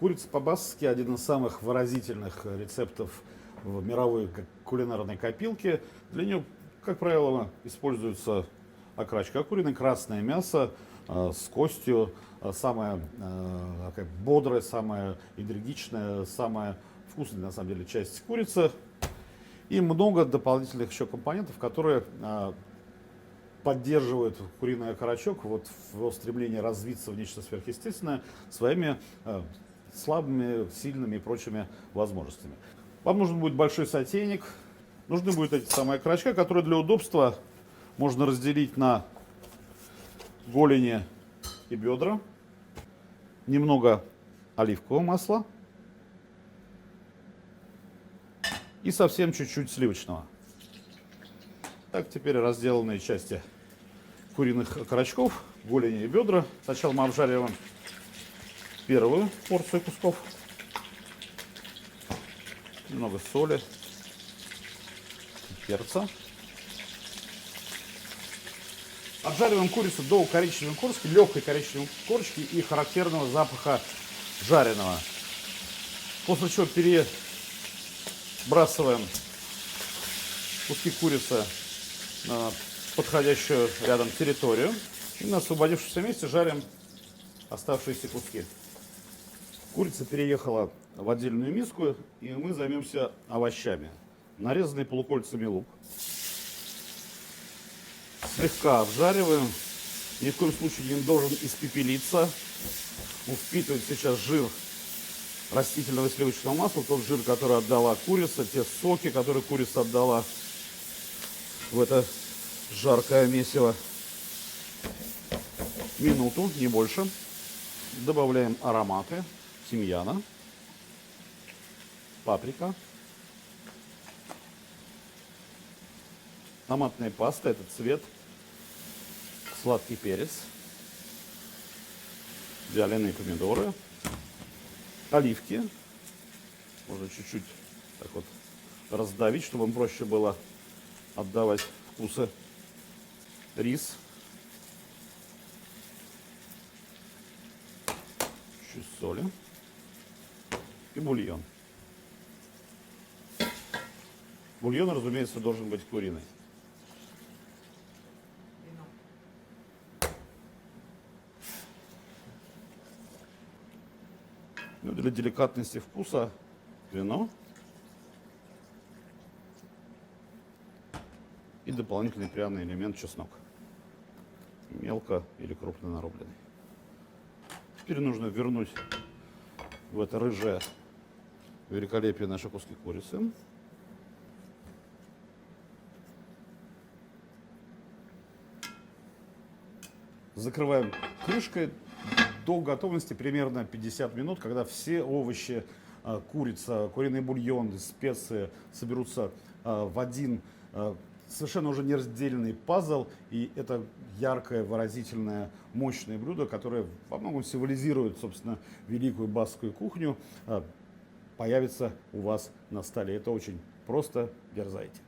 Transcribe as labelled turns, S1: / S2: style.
S1: Курица по-баскски один из самых выразительных рецептов в мировой кулинарной копилке. Для нее, как правило, используется окорочка куриной, красное мясо с костью, самая такая бодрая, самая энергичная, самая вкусная на самом деле часть курицы. И много дополнительных еще компонентов, которые поддерживают куриный окорочок вот в его стремлении развиться в нечто сверхъестественное своими слабыми, сильными и прочими возможностями. Вам нужен будет большой сотейник, нужны будут эти самые окорочка, которые для удобства можно разделить на голени и бедра, немного оливкового масла и совсем чуть-чуть сливочного. Так, теперь разделанные части куриных окорочков, голени и бедра. Сначала мы обжариваем первую порцию кусков. Немного соли, перца. Обжариваем курицу до коричневой корочки, легкой коричневой корочки и характерного запаха жареного. После чего перебрасываем куски курицы на подходящую рядом территорию. И на освободившемся месте жарим оставшиеся куски. Курица переехала в отдельную миску, и мы займемся овощами. Нарезанный полукольцами лук. Слегка обжариваем. Ни в коем случае не должен испепелиться. Он впитывает сейчас жир растительного и сливочного масла, тот жир, который отдала курица, те соки, которые курица отдала в это жаркое месиво. Минуту, не больше. Добавляем ароматы тимьяна, паприка, томатная паста, это цвет, сладкий перец, вяленые помидоры, оливки. Можно чуть-чуть так вот раздавить, чтобы им проще было отдавать вкусы. Рис. Чуть соли. И бульон. Бульон, разумеется, должен быть куриный. Ну, для деликатности вкуса вино. И дополнительный пряный элемент чеснок. Мелко или крупно нарубленный. Теперь нужно вернуть в это рыжее великолепие наши куски курицы. Закрываем крышкой до готовности примерно 50 минут, когда все овощи, курица, куриный бульон, специи соберутся в один совершенно уже неразделенный пазл, и это яркое, выразительное, мощное блюдо, которое во многом символизирует, собственно, великую баскскую кухню, появится у вас на столе. Это очень просто, дерзайте.